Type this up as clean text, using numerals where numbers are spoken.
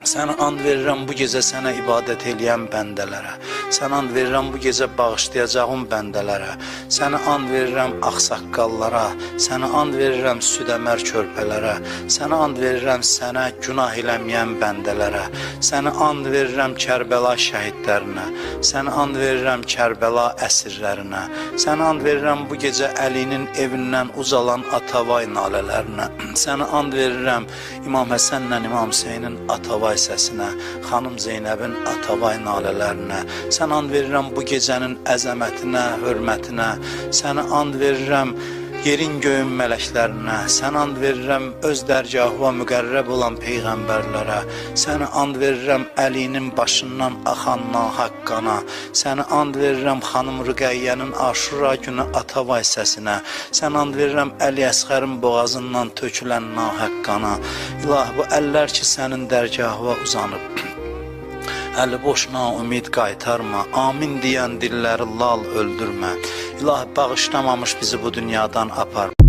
Sənə and verirəm bu gecə sənə ibadət eləyən bəndələrə. Sənə and verirəm bu gecə bağışlayacağım bəndələrə. Sənə and verirəm ağsaqqallara. Sənə and verirəm südəmər körpələrə. Sənə and verirəm sənə günah eləməyən bəndələrə. Sənə and verirəm Kərbəla şəhidlərinə. Sənə and verirəm Kərbəla əsirlərinə. Sənə and verirəm bu gecə Əlinin evindən uzalan Atavay nalələrinə. Sənə and verirəm İmam Həsənlə İmam Hüseynin Atavay səsinə, xanım Zeynəbin Atavay nalələrinə. Sən and verirəm bu gecənin əzəmətinə, hörmətinə. Sənə and verirəm yerin göyün mələklərinə. Sən and verirəm öz dərgahına müqərrəb olan peyğəmbərlərə. Sənə and verirəm Əlinin başından axan nahaq qana. Sənə and verirəm xanım Rüqəyyənin Aşura günü Atavay səsinə. Sənə and verirəm Əli Əsğərin boğazından tökülən nahaq qana. İlahi, bu əllər ki sənin dərgahına uzanıb, əli boşuna ümid qaytarma. Amin deyən dilləri lal öldürmə. İlahi, bağışlamamış bizi bu dünyadan apar.